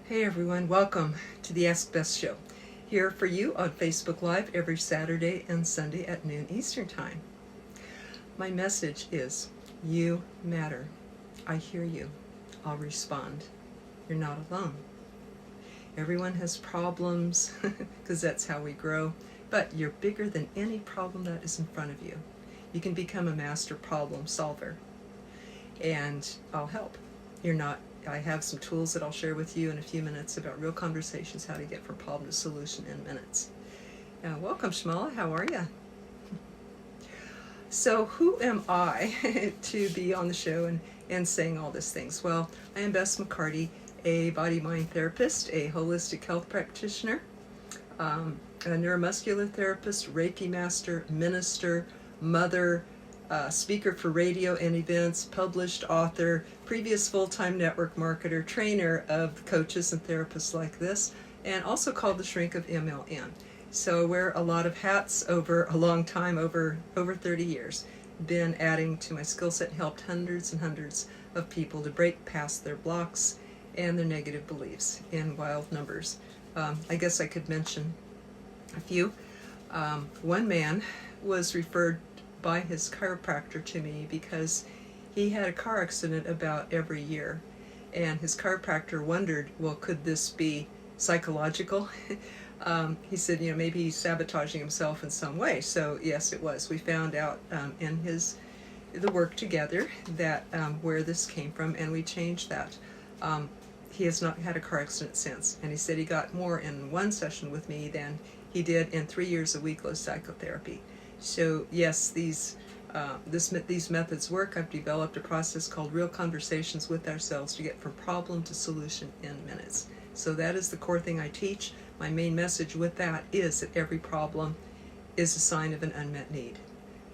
Hey everyone, welcome to the Ask Bess show. Here for you on Facebook Live every Saturday and Sunday at noon Eastern Time. My message is, you matter. I hear you. I'll respond. You're not alone. Everyone has problems, because that's how we grow, but you're bigger than any problem that is in front of you. You can become a master problem solver, and I'll help. I have some tools that I'll share with you in a few minutes about real conversations, how to get from problem to solution in minutes. Welcome, Shmala. How are you? So who am I to be on the show and saying all these things? Well, I am Bess McCarty, a body-mind therapist, a holistic health practitioner, a neuromuscular therapist, Reiki master, minister, mother, speaker for radio and events, published author, previous full-time network marketer, trainer of coaches and therapists like this, and also called the shrink of MLM. So I wear a lot of hats over a long time, over 30 years. Been adding to my skill set and helped hundreds and hundreds of people to break past their blocks and their negative beliefs in wild numbers. I guess I could mention a few. One man was referred by his chiropractor to me because he had a car accident about every year, and his chiropractor wondered, well, could this be psychological? He said, maybe he's sabotaging himself in some way. So yes, it was. We found out in the work together that where this came from, and we changed that. He has not had a car accident since, and he said he got more in one session with me than he did in 3 years of week-long psychotherapy. So yes, these methods work. I've developed a process called Real Conversations with Ourselves to get from problem to solution in minutes. So that is the core thing I teach. My main message with that is that every problem is a sign of an unmet need.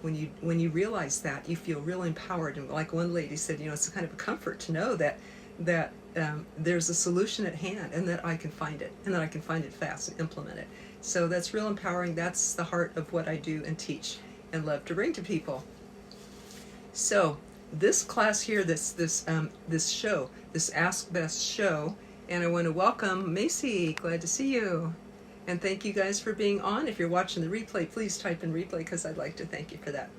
When you realize that, you feel real empowered. And like one lady said, it's kind of a comfort to know that there's a solution at hand, and that I can find it, and that I can find it fast and implement it. So that's real empowering. That's the heart of what I do and teach and love to bring to people. So this class here, this show, this Ask Bess show, and I want to welcome Macy. Glad to see you. And thank you guys for being on. If you're watching the replay, please type in replay, because I'd like to thank you for that.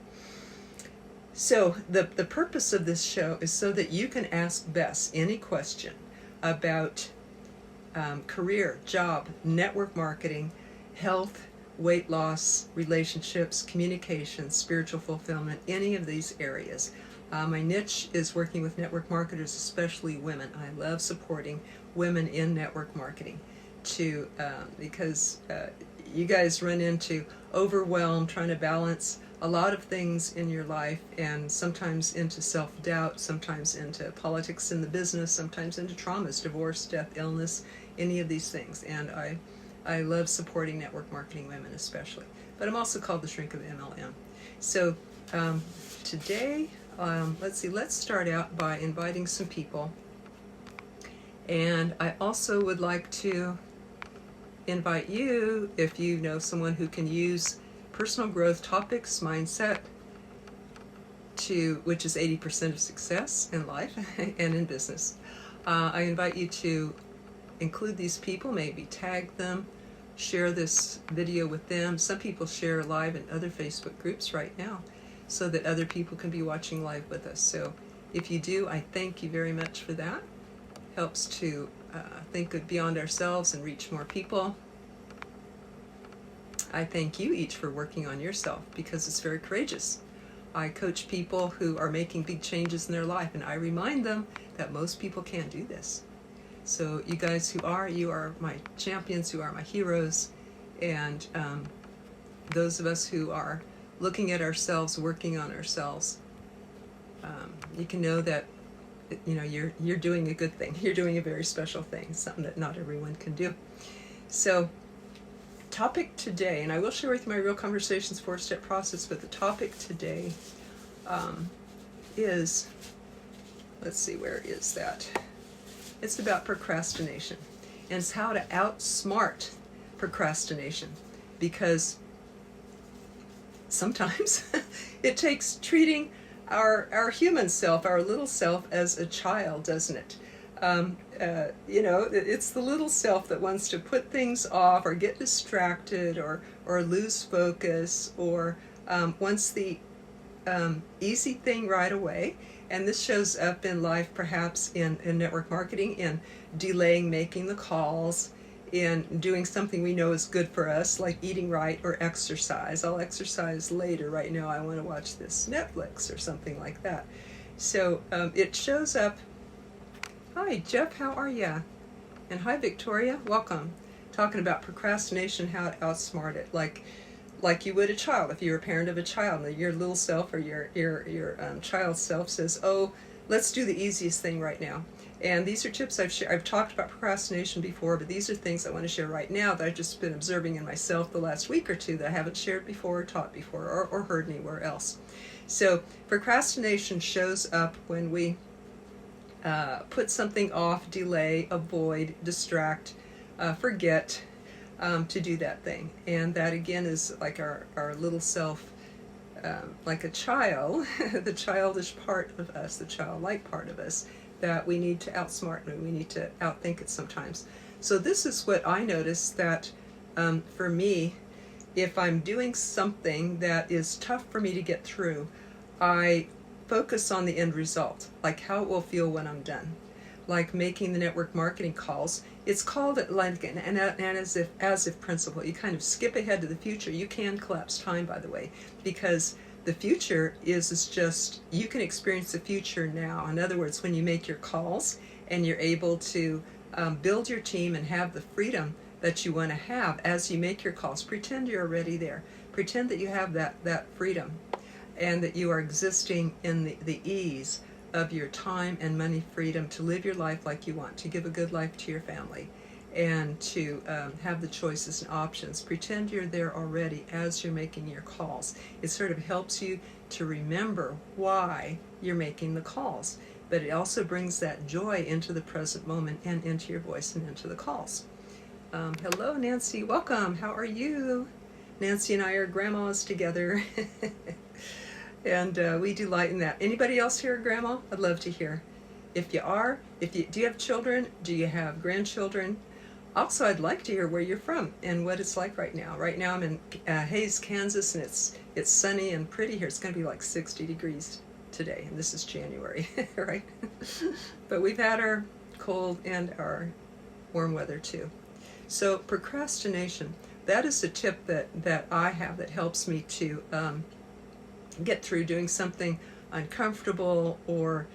So the purpose of this show is so that you can ask Bess any question about career, job, network marketing, health, weight loss, relationships, communication, spiritual fulfillment, any of these areas. My niche is working with network marketers, especially women. I love supporting women in network marketing because you guys run into overwhelm, trying to balance a lot of things in your life, and sometimes into self-doubt, sometimes into politics in the business, sometimes into traumas, divorce, death, illness, any of these things. And I love supporting network marketing women especially. But I'm also called the shrink of MLM. So today, let's start out by inviting some people. And I also would like to invite you, if you know someone who can use personal growth topics, mindset, which is 80% of success in life and in business. I invite you to include these people, maybe tag them, share this video with them. Some people share live in other Facebook groups right now so that other people can be watching live with us. So if you do, I thank you very much for that. Helps to think beyond ourselves and reach more people. I thank you each for working on yourself, because it's very courageous. I coach people who are making big changes in their life, and I remind them that most people can't do this. So you guys you are my champions, you are my heroes, and those of us who are looking at ourselves, working on ourselves, you can know that you're doing a good thing. You're doing a very special thing, something that not everyone can do. So topic today, and I will share with you my Real Conversations 4-step process, but the topic today is, let's see, where is that? It's about procrastination, and it's how to outsmart procrastination, because sometimes it takes treating our human self, our little self, as a child, doesn't it? it's the little self that wants to put things off or get distracted or lose focus or wants the easy thing right away. And this shows up in life, perhaps in network marketing, in delaying making the calls, in doing something we know is good for us, like eating right or exercise. I'll exercise later. Right now I want to watch this Netflix or something like that. So it shows up. Hi, Jeff, how are ya? And hi, Victoria, welcome. Talking about procrastination, how to outsmart it, like you would a child. If you're a parent of a child, your little self or your child's self says, "Oh, let's do the easiest thing right now." And these are tips I've talked about procrastination before, but these are things I want to share right now that I've just been observing in myself the last week or two that I haven't shared before or taught before or heard anywhere else. So procrastination shows up when we put something off, delay, avoid, distract, forget to do that thing. And that again is like our little self, like a child, the childish part of us, the childlike part of us that we need to outsmart and we need to outthink it sometimes. So this is what I notice that for me, if I'm doing something that is tough for me to get through, I focus on the end result, like how it will feel when I'm done. Like making the network marketing calls, it's called like an as if principle. You kind of skip ahead to the future. You can collapse time, by the way, because the future is just, you can experience the future now. In other words, when you make your calls and you're able to build your team and have the freedom that you want to have as you make your calls, pretend you're already there. Pretend that you have that freedom and that you are existing in the ease of your time and money freedom to live your life like you want, to give a good life to your family, and to have the choices and options. Pretend you're there already as you're making your calls. It sort of helps you to remember why you're making the calls, but it also brings that joy into the present moment and into your voice and into the calls. Hello, Nancy. Welcome. How are you? Nancy and I are grandmas together. And we delight in that. Anybody else here, Grandma? I'd love to hear. If you are, do you have children? Do you have grandchildren? Also, I'd like to hear where you're from and what it's like right now. Right now I'm in Hays, Kansas, and it's sunny and pretty here. It's going to be like 60 degrees today, and this is January, right? But we've had our cold and our warm weather too. So procrastination, that is a tip that I have that helps me to get through doing something uncomfortable or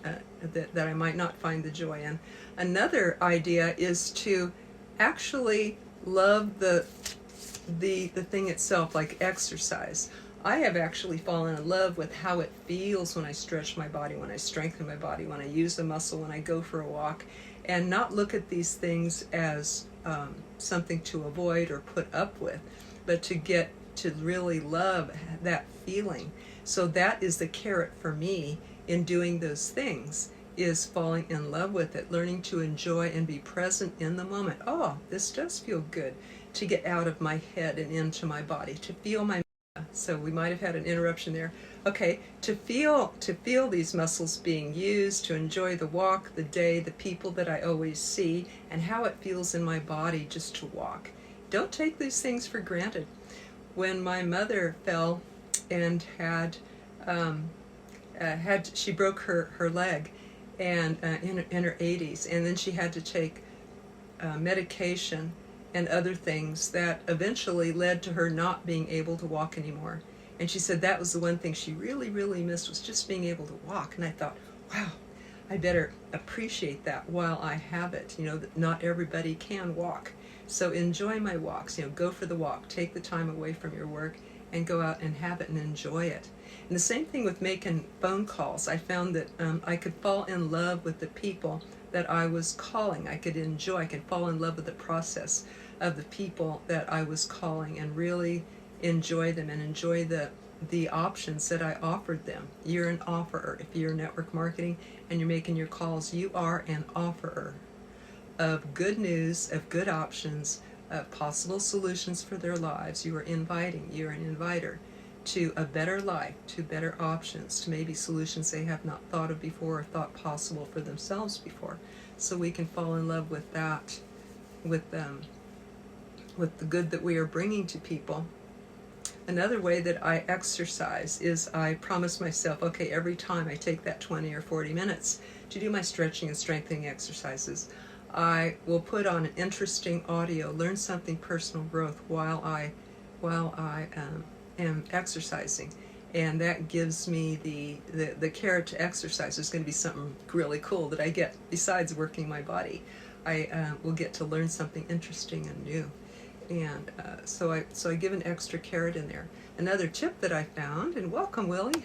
that I might not find the joy in. Another idea is to actually love the thing itself, like exercise. I have actually fallen in love with how it feels when I stretch my body, when I strengthen my body, when I use the muscle, when I go for a walk, and not look at these things as something to avoid or put up with, but to really love that feeling. So that is the carrot for me in doing those things, is falling in love with it, learning to enjoy and be present in the moment. Oh, this does feel good to get out of my head and into my body, to feel my, so we might have had an interruption there. Okay, to feel these muscles being used, to enjoy the walk, the day, the people that I always see, and how it feels in my body just to walk. Don't take these things for granted. When my mother fell and she broke her leg, and in her 80s, and then she had to take medication and other things that eventually led to her not being able to walk anymore. And she said that was the one thing she really, really missed, was just being able to walk. And I thought, wow, I better appreciate that while I have it. That not everybody can walk. So enjoy my walks, go for the walk, take the time away from your work and go out and have it and enjoy it. And the same thing with making phone calls. I found that I could fall in love with the people that I was calling. I could fall in love with the process of the people that I was calling and really enjoy them and enjoy the options that I offered them. You're an offerer. If you're network marketing and you're making your calls, you are an offerer of good news, of good options, of possible solutions for their lives. You are inviting. You're an inviter. to a better life, to better options, to maybe solutions they have not thought of before or thought possible for themselves before. So we can fall in love with that, with the good that we are bringing to people. Another way that I exercise is I promise myself, okay, every time I take that 20 or 40 minutes to do my stretching and strengthening exercises, I will put on an interesting audio, learn something personal growth while I am exercising. And that gives me the carrot to exercise. There's going to be something really cool that I get besides working my body. I will get to learn something interesting and new. And so I give an extra carrot in there. Another tip that I found, and welcome Willie,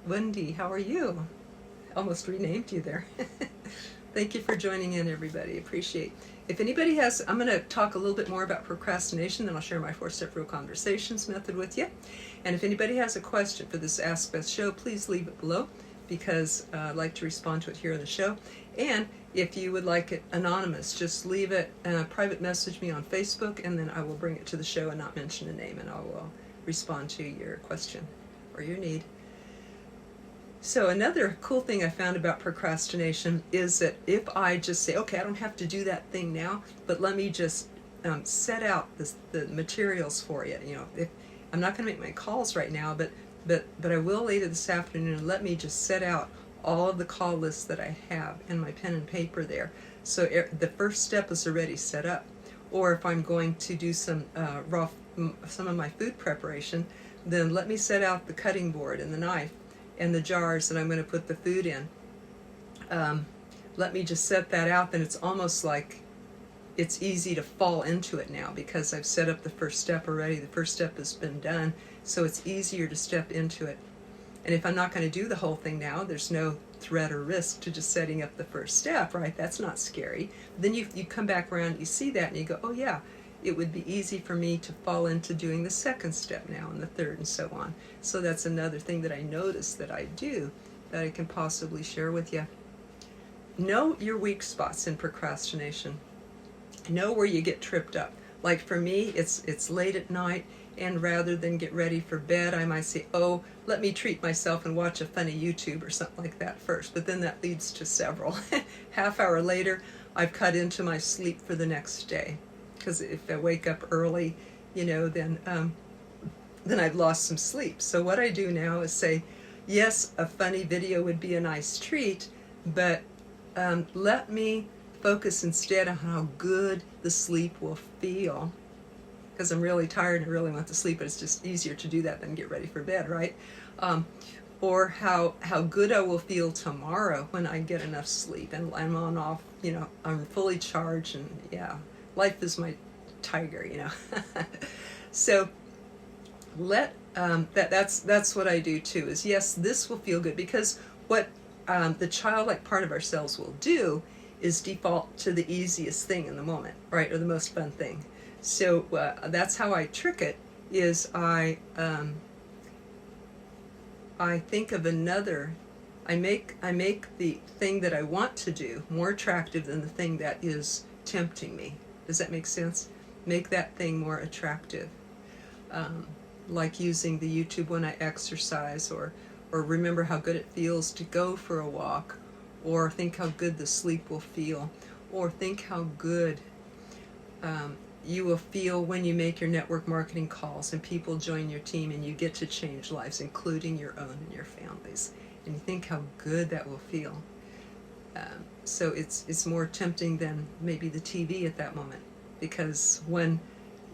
Wendy, how are you? Almost renamed you there. Thank you for joining in, everybody. Appreciate. If anybody has, I'm going to talk a little bit more about procrastination, then I'll share my 4-step real conversations method with you. And if anybody has a question for this Ask Bess show, please leave it below, because I'd like to respond to it here on the show. And if you would like it anonymous, just leave it, private message me on Facebook, and then I will bring it to the show and not mention a name, and I will respond to your question or your need. So another cool thing I found about procrastination is that if I just say, okay, I don't have to do that thing now, but let me just set out the materials for you. You know, if I'm not going to make my calls right now, but I will later this afternoon. Let me just set out all of the call lists that I have in my pen and paper there. So the first step is already set up. Or if I'm going to do some of my food preparation, then let me set out the cutting board and the knife and the jars that I'm going to put the food in. Let me just set that out. Then it's almost like it's easy to fall into it now because I've set up the first step already. The first step has been done, so it's easier to step into it. And if I'm not going to do the whole thing now, there's no threat or risk to just setting up the first step, right? That's not scary. Then you come back around, you see that, and you go, oh yeah, it would be easy for me to fall into doing the second step now and the third and so on. So that's another thing that I notice that I do that I can possibly share with you. Know your weak spots in procrastination. Know where you get tripped up. Like for me, it's late at night, and rather than get ready for bed, I might say, oh, let me treat myself and watch a funny YouTube or something like that first. But then that leads to several. Half hour later, I've cut into my sleep for the next day. Because if I wake up early, you know, then I've lost some sleep. So what I do now is say, yes, a funny video would be a nice treat, but let me focus instead on how good the sleep will feel. Because I'm really tired and I really want to sleep, but it's just easier to do that than get ready for bed, right? Or how good I will feel tomorrow when I get enough sleep and I'm I'm fully charged, and yeah, life is my tiger, you know. So that's what I do too, is yes, this will feel good, because what the childlike part of ourselves will do is default to the easiest thing in the moment, right, or the most fun thing. So that's how I trick it, is I think of another, I make the thing that I want to do more attractive than the thing that is tempting me. Does that make sense? Make that thing more attractive. Like using the YouTube when I exercise, or remember how good it feels to go for a walk, or think how good the sleep will feel, or think how good you will feel when you make your network marketing calls and people join your team and you get to change lives, including your own and your families. And you think how good that will feel. So it's more tempting than maybe the TV at that moment. Because when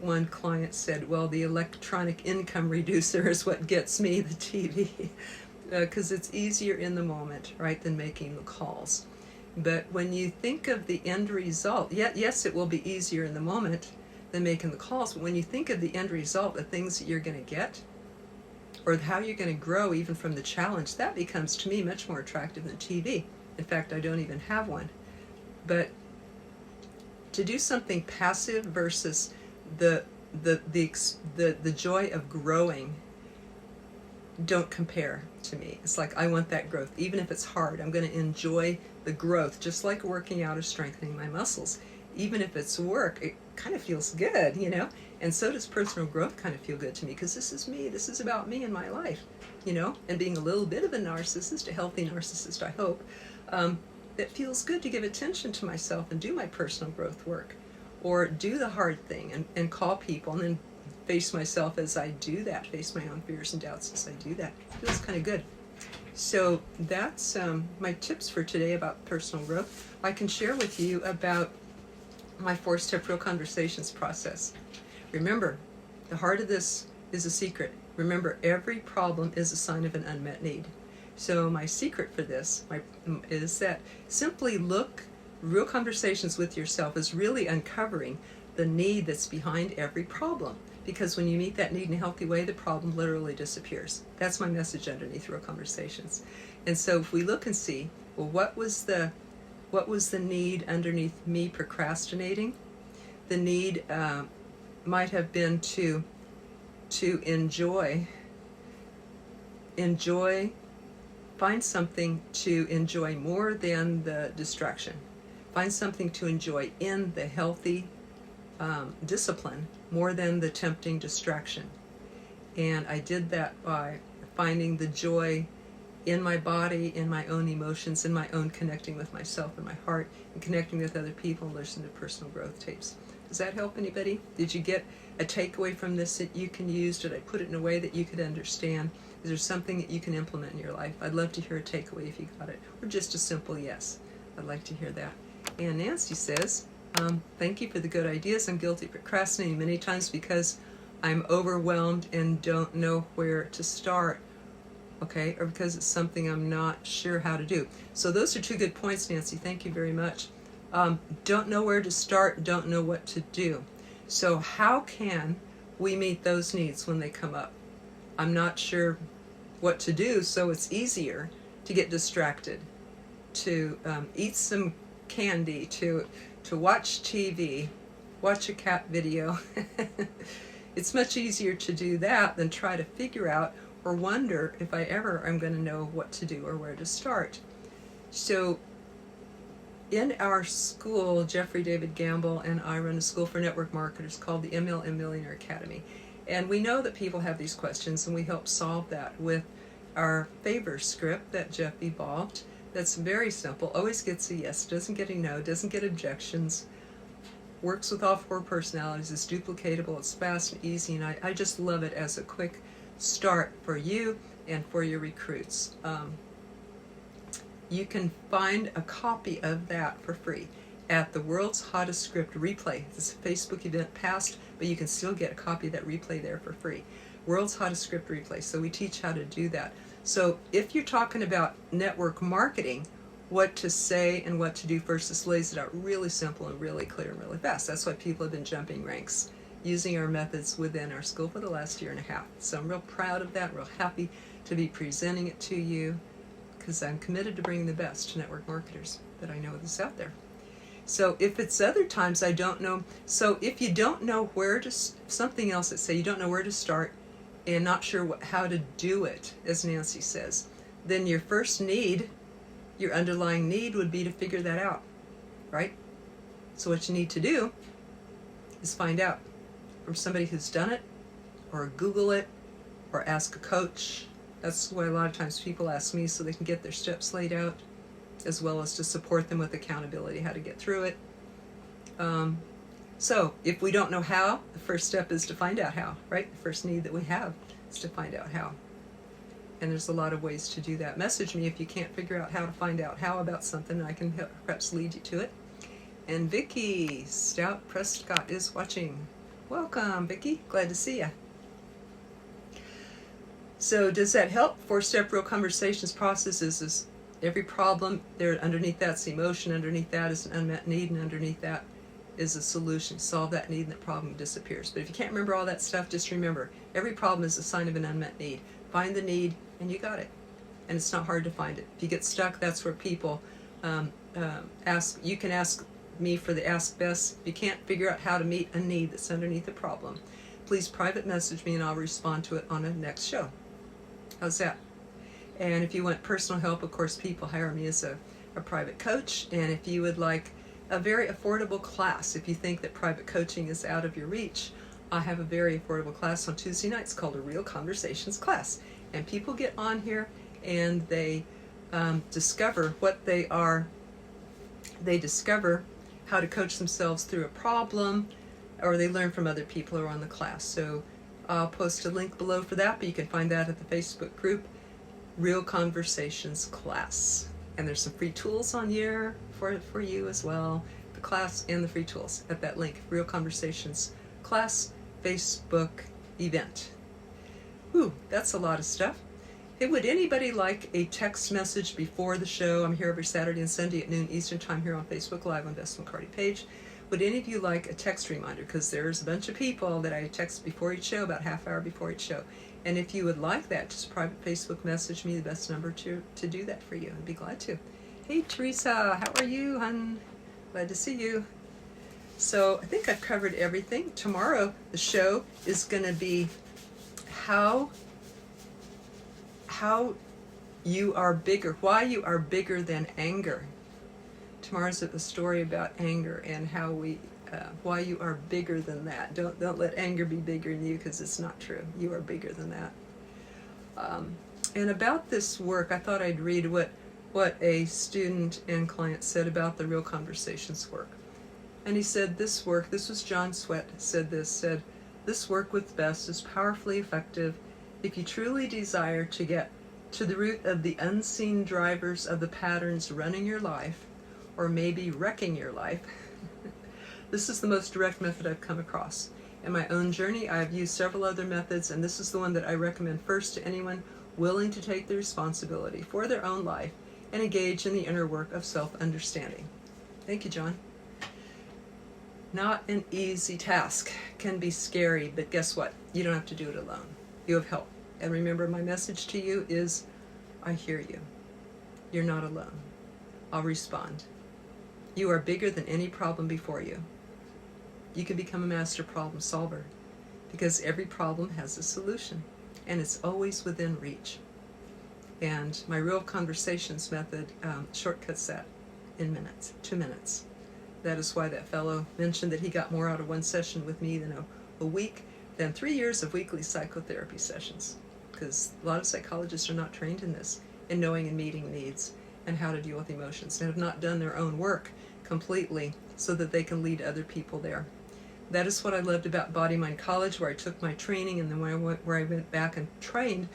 one client said, well, the electronic income reducer is what gets me, the TV. Because it's easier in the moment, right, than making the calls. But when you think of the end result, yes, it will be easier in the moment than making the calls, but when you think of the end result, the things that you're going to get, or how you're going to grow even from the challenge, that becomes to me much more attractive than TV. In fact, I don't even have one. But to do something passive versus the joy of growing don't compare to me. It's like, I want that growth. Even if it's hard, I'm going to enjoy the growth, just like working out or strengthening my muscles. even if it's work, it kind of feels good, you know? And so does personal growth kind of feel good to me, because this is me. This is about me and my life, you know? And being a little bit of a narcissist, a healthy narcissist, I hope, it feels good to give attention to myself and do my personal growth work, or do the hard thing and call people and then face myself as I do that, face my own fears and doubts as I do that. It feels kind of good. So that's my tips for today about personal growth. I can share with you about my 4-step real conversations process. Remember, the heart of this is a secret. Remember, every problem is a sign of an unmet need. So my secret for this is that simply look, real conversations with yourself is really uncovering the need that's behind every problem. Because when you meet that need in a healthy way, the problem literally disappears. That's my message underneath real conversations. And so if we look and see, well, what was the need underneath me procrastinating? The need might have been to enjoy, find something to enjoy more than the distraction. Find something to enjoy in the healthy discipline more than the tempting distraction. And I did that by finding the joy in my body, in my own emotions, in my own connecting with myself and my heart, and connecting with other people and listening to personal growth tapes. Does that help anybody? Did you get a takeaway from this that you can use? Did I put it in a way that you could understand? Is there something that you can implement in your life? I'd love to hear a takeaway if you got it, or just a simple yes. I'd like to hear that. And Nancy says, thank you for the good ideas. I'm guilty of procrastinating many times because I'm overwhelmed and don't know where to start. Okay, or because it's something I'm not sure how to do. So those are 2 good points, Nancy. Thank you very much. Don't know where to start, don't know what to do. So how can we meet those needs when they come up? I'm not sure what to do, so it's easier to get distracted, to eat some candy, to watch TV, watch a cat video. It's much easier to do that than try to figure out or wonder if I ever am going to know what to do or where to start. So in our school, Jeffrey David Gamble and I run a school for network marketers called the MLM Millionaire Academy. And we know that people have these questions, and we help solve that with our favor script that Jeff evolved. That's very simple, always gets a yes, doesn't get a no, doesn't get objections, works with all 4 personalities, is duplicatable, it's fast and easy, and I just love it as a quick start for you and for your recruits. You can find a copy of that for free at the World's Hottest Script Replay. It's a Facebook event past, but you can still get a copy of that replay there for free. World's Hottest Script Replay. So we teach how to do that. So if you're talking about network marketing, what to say and what to do first, this lays it out really simple and really clear and really fast. That's why people have been jumping ranks using our methods within our school for the last 1.5 years. So I'm real proud of that, real happy to be presenting it to you, because I'm committed to bringing the best to network marketers that I know is out there. So if it's other times I don't know, so if you don't know where to, something else that say you don't know where to start and not sure how to do it, as Nancy says, then your first need, your underlying need would be to figure that out, right? So what you need to do is find out from somebody who's done it, or Google it, or ask a coach. That's why a lot of times people ask me so they can get their steps laid out, as well as to support them with accountability, how to get through it. So if we don't know how, the first step is to find out how, right? The first need that we have is to find out how. And there's a lot of ways to do that. Message me if you can't figure out how to find out how about something, and I can perhaps lead you to it. And Vicki Stout Prescott is watching. Welcome, Vicki. Glad to see you. So does that help? 4-step real conversations process is every problem there. Underneath that's the emotion. Underneath that is an unmet need, and underneath that is a solution. Solve that need, and that problem disappears. But if you can't remember all that stuff, just remember every problem is a sign of an unmet need. Find the need, and you got it. And it's not hard to find it. If you get stuck, that's where people ask. You can ask me for the Ask Bess. If you can't figure out how to meet a need that's underneath the problem, please private message me, and I'll respond to it on the next show. How's that? And if you want personal help, of course, people hire me as a private coach. And if you would like a very affordable class. If you think that private coaching is out of your reach, I have a very affordable class on Tuesday nights called a Real Conversations class. And people get on here and they discover what they are. They discover how to coach themselves through a problem, or they learn from other people who are on the class. So I'll post a link below for that, but you can find that at the Facebook group, Real Conversations Class. And there's some free tools on here for you as well, the class and the free tools at that link, Real Conversations Class Facebook event. Whew, that's a lot of stuff. Hey, would anybody like a text message before the show? I'm here every Saturday and Sunday at noon Eastern Time here on Facebook Live on Bess McCarty page. Would any of you like a text reminder? Because there's a bunch of people that I text before each show, about half hour before each show. And if you would like that, just private Facebook message me the best number to do that for you. I'd be glad to. Hey, Teresa, how are you, hon? Glad to see you. So I think I've covered everything. Tomorrow, the show is going to be how you are bigger, why you are bigger than anger. Tomorrow's a story about anger and how why you are bigger than that. Don't let anger be bigger than you, because it's not true. You are bigger than that. And about this work, I thought I'd read what a student and client said about the Real Conversations work. And he said, this was John Sweat, said, this work with Bess is powerfully effective if you truly desire to get to the root of the unseen drivers of the patterns running your life, or maybe wrecking your life. This is the most direct method I've come across. In my own journey, I have used several other methods, and this is the one that I recommend first to anyone willing to take the responsibility for their own life and engage in the inner work of self-understanding. Thank you, John. Not an easy task, can be scary, but guess what? You don't have to do it alone. You have help. And remember, my message to you is, I hear you. You're not alone. I'll respond. You are bigger than any problem before you. You can become a master problem solver, because every problem has a solution, and it's always within reach. And my Real Conversations method shortcuts that in minutes, 2 minutes. That is why that fellow mentioned that he got more out of one session with me than a week than 3 years of weekly psychotherapy sessions, because a lot of psychologists are not trained in this, in knowing and meeting needs and how to deal with emotions, and have not done their own work completely so that they can lead other people there. That is what I loved about Body Mind College, where I took my training, and then where I went back and trained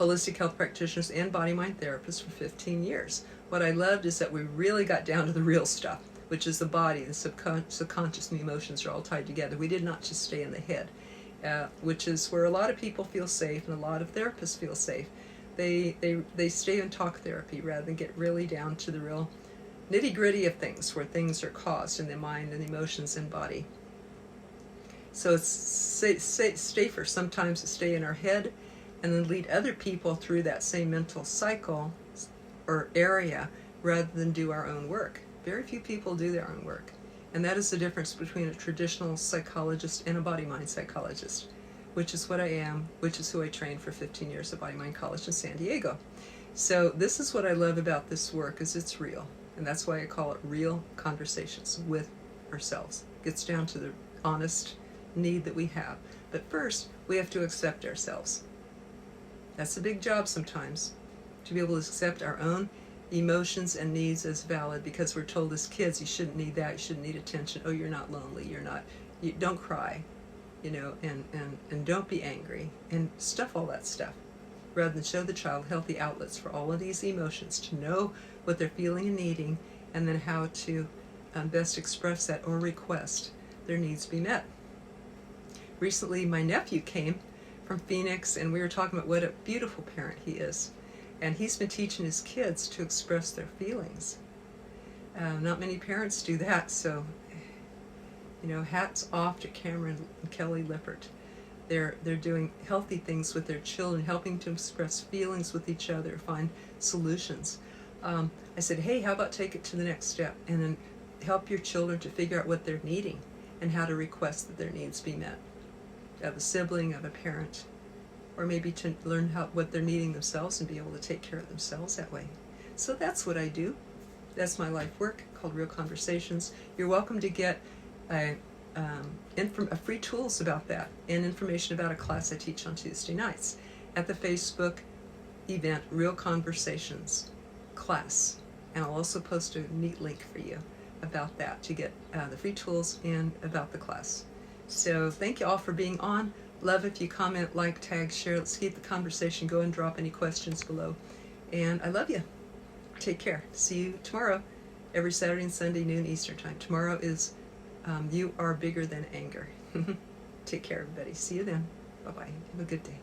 holistic health practitioners and body mind therapists for 15 years. What I loved is that we really got down to the real stuff, which is the body, the subconscious, and the emotions are all tied together. We did not just stay in the head, which is where a lot of people feel safe and a lot of therapists feel safe. They stay in talk therapy rather than get really down to the real nitty-gritty of things, where things are caused in the mind and the emotions and body. So it's safer sometimes to stay in our head and then lead other people through that same mental cycle or area rather than do our own work. Very few people do their own work. And that is the difference between a traditional psychologist and a body-mind psychologist, which is what I am, which is who I trained for 15 years at Body Mind College in San Diego. So this is what I love about this work, is it's real. And that's why I call it Real Conversations with ourselves. It gets down to the honest need that we have. But first, we have to accept ourselves. That's a big job sometimes, to be able to accept our own emotions and needs as valid, because we're told as kids, you shouldn't need that, you shouldn't need attention, oh, you're not lonely, you don't cry, and don't be angry, and all that stuff, rather than show the child healthy outlets for all of these emotions, to know what they're feeling and needing, and then how to best express that or request their needs be met. Recently, my nephew came from Phoenix, and we were talking about what a beautiful parent he is. And he's been teaching his kids to express their feelings. Not many parents do that, so, hats off to Cameron and Kelly Lippert. They're doing healthy things with their children, helping to express feelings with each other, find solutions. I said, hey, how about take it to the next step, and then help your children to figure out what they're needing and how to request that their needs be met. Of a sibling, of a parent, or maybe to learn what they're needing themselves and be able to take care of themselves that way. So that's what I do. That's my life work. called Real Conversations. You're welcome to get free tools about that and information about a class I teach on Tuesday nights at the Facebook event Real Conversations class. And I'll also post a neat link for you about that to get the free tools and about the class. So thank you all for being on. Love if you comment, like, tag, share. Let's keep the conversation going. Drop any questions below. And I love you. Take care. See you tomorrow, every Saturday and Sunday, noon Eastern Time. Tomorrow is You Are Bigger Than Anger. Take care, everybody. See you then. Bye-bye. Have a good day.